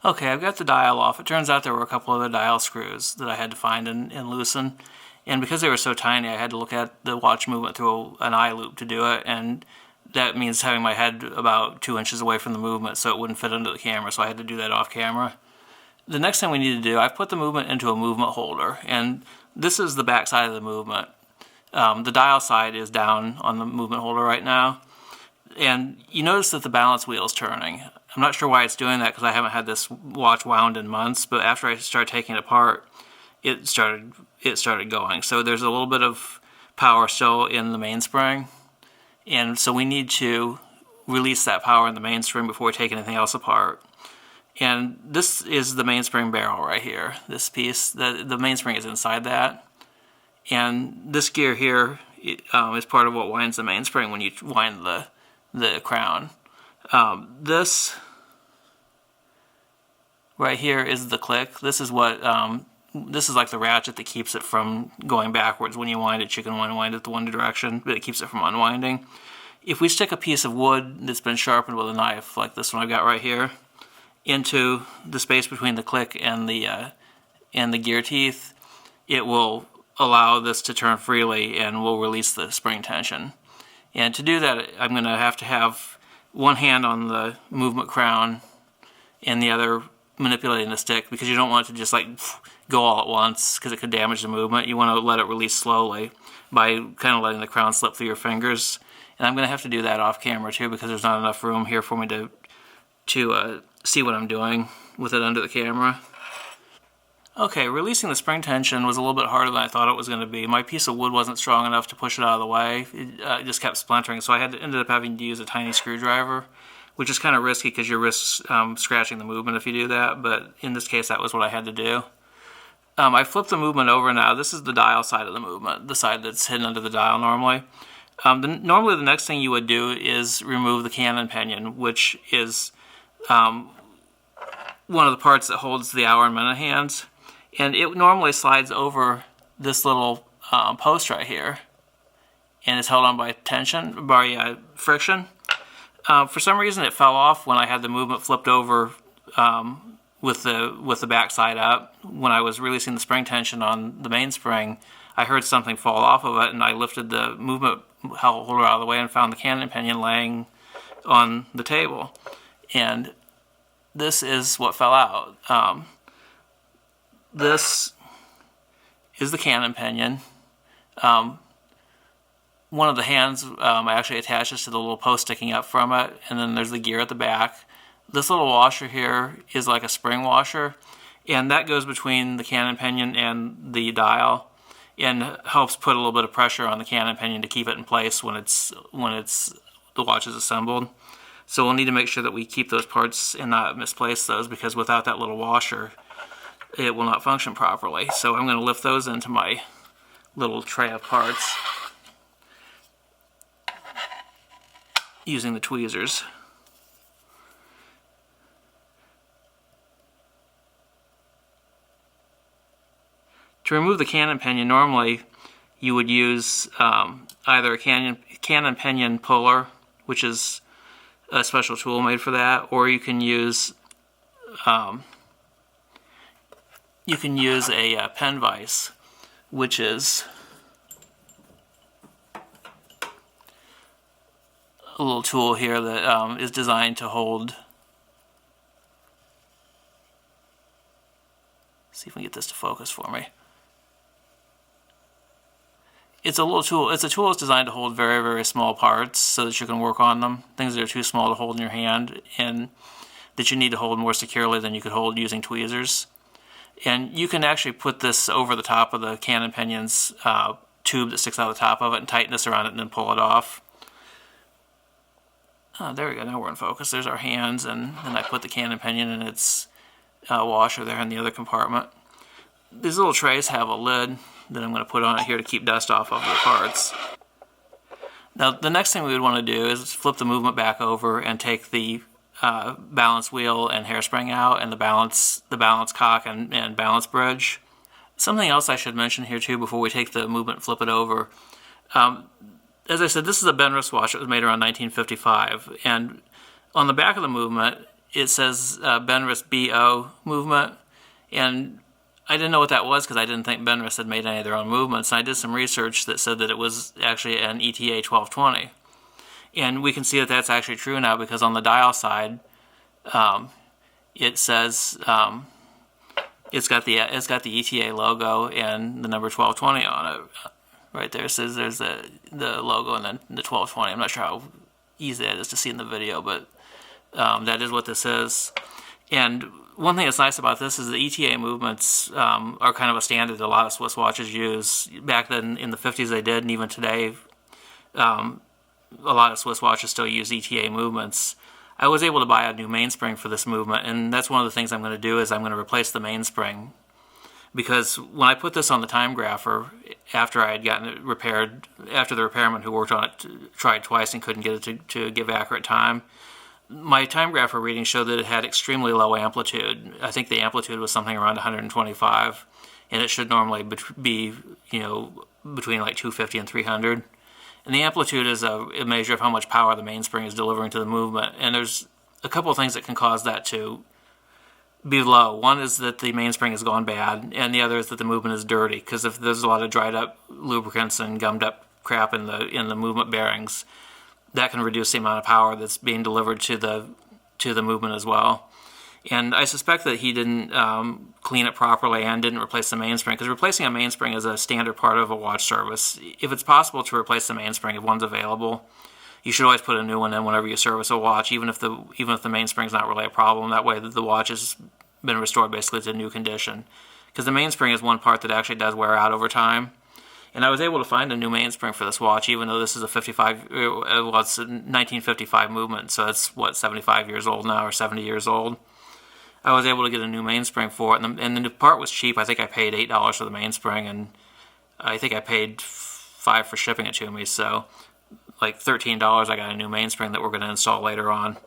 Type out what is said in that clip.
Okay, I've got the dial off. It turns out there were a couple other dial screws that I had to find and loosen. And because they were so tiny, I had to look at the watch movement through an eye loop to do it. And that means having my head about 2 inches away from the movement so it wouldn't fit under the camera. So I had to do that off camera. The next thing we need to do, I've put the movement into a movement holder. And this is the back side of the movement. The dial side is down on the movement holder right now. And you notice that the balance wheel is turning. I'm not sure why it's doing that because I haven't had this watch wound in months, but after I started taking it apart, it started going. So there's a little bit of power still in the mainspring, and so we need to release that power in the mainspring before we take anything else apart. And this is the mainspring barrel right here. This piece, the mainspring is inside that, and this gear here is part of what winds the mainspring when you wind the crown. This right here is the click. This is what this is like the ratchet that keeps it from going backwards. When you wind it, you can wind it the one direction, but it keeps it from unwinding. If we stick a piece of wood that's been sharpened with a knife, like this one I've got right here, into the space between the click and the gear teeth, it will allow this to turn freely and will release the spring tension. And to do that, I'm going to have one hand on the movement crown and the other manipulating the stick, because you don't want it to just like go all at once because it could damage the movement. You want to let it release slowly by kind of letting the crown slip through your fingers. And I'm going to have to do that off camera too because there's not enough room here for me to see what I'm doing with it under the camera. Okay, releasing the spring tension was a little bit harder than I thought it was going to be. My piece of wood wasn't strong enough to push it out of the way. It just kept splintering, so I ended up having to use a tiny screwdriver, which is kind of risky because you risk scratching the movement if you do that, but in this case that was what I had to do. I flipped the movement over now. This is the dial side of the movement, the side that's hidden under the dial normally. Normally the next thing you would do is remove the canon pinion, which is one of the parts that holds the hour and minute hands. And it normally slides over this little post right here, and is held on by friction. For some reason, it fell off when I had the movement flipped over with the back side up. When I was releasing the spring tension on the mainspring, I heard something fall off of it, and I lifted the movement holder out of the way and found the canon pinion laying on the table. And this is what fell out. This is the canon pinion. One of the hands I actually attaches to the little post sticking up from it, and then there's the gear at the back. This little washer here is like a spring washer, and that goes between the canon pinion and the dial, and helps put a little bit of pressure on the canon pinion to keep it in place when the watch is assembled. So we'll need to make sure that we keep those parts and not misplace those, because without that little washer, it will not function properly. So I'm going to lift those into my little tray of parts using the tweezers. To remove the canon pinion, normally you would use either a canon pinion puller, which is a special tool made for that, or you can use a pen vise, which is a little tool here that is designed to hold. See if we can get this to focus for me. It's a little tool. It's a tool that's designed to hold very, very small parts so that you can work on them. Things that are too small to hold in your hand and that you need to hold more securely than you could hold using tweezers. And you can actually put this over the top of the canon pinion's tube that sticks out of the top of it and tighten this around it and then pull it off. There we go. Now we're in focus. There's our hands, and then I put the canon pinion in its washer there in the other compartment. These little trays have a lid that I'm going to put on it here to keep dust off of the parts. Now the next thing we would want to do is flip the movement back over and take the balance wheel and hairspring out, and the balance cock and balance bridge. Something else I should mention here too before we take the movement and flip it over. As I said, this is a Benrus watch that was made around 1955, and on the back of the movement it says Benrus BO movement, and I didn't know what that was because I didn't think Benrus had made any of their own movements. And I did some research that said that it was actually an ETA 1220. And we can see that that's actually true now because on the dial side, it says it's got the ETA logo and the number 1220 on it. Right there, it says there's the logo and then the 1220. I'm not sure how easy that is to see in the video, but that is what this is. And one thing that's nice about this is the ETA movements are kind of a standard that a lot of Swiss watches use. Back then in the 50s they did, and even today a lot of Swiss watches still use ETA movements. I was able to buy a new mainspring for this movement, and that's one of the things I'm going to do is I'm going to replace the mainspring. Because when I put this on the time grapher, after I had gotten it repaired, after the repairman who worked on it tried twice and couldn't get it to give accurate time, my time grapher reading showed that it had extremely low amplitude. I think the amplitude was something around 125, and it should normally be, between like 250 and 300. And the amplitude is a measure of how much power the mainspring is delivering to the movement. And there's a couple of things that can cause that to be low. One is that the mainspring has gone bad, and the other is that the movement is dirty. Because if there's a lot of dried up lubricants and gummed up crap in the movement bearings, that can reduce the amount of power that's being delivered to the movement as well. And I suspect that he didn't clean it properly and didn't replace the mainspring, because replacing a mainspring is a standard part of a watch service. If it's possible to replace the mainspring, if one's available, you should always put a new one in whenever you service a watch, even if the mainspring's not really a problem. That way the watch has been restored basically to new condition. Because the mainspring is one part that actually does wear out over time. And I was able to find a new mainspring for this watch, even though this is it's a 1955 movement, so it's, 75 years old now, or 70 years old. I was able to get a new mainspring for it, and the new part was cheap. I think I paid $8 for the mainspring, and I think I paid $5 for shipping it to me, so like $13 I got a new mainspring that we're going to install later on.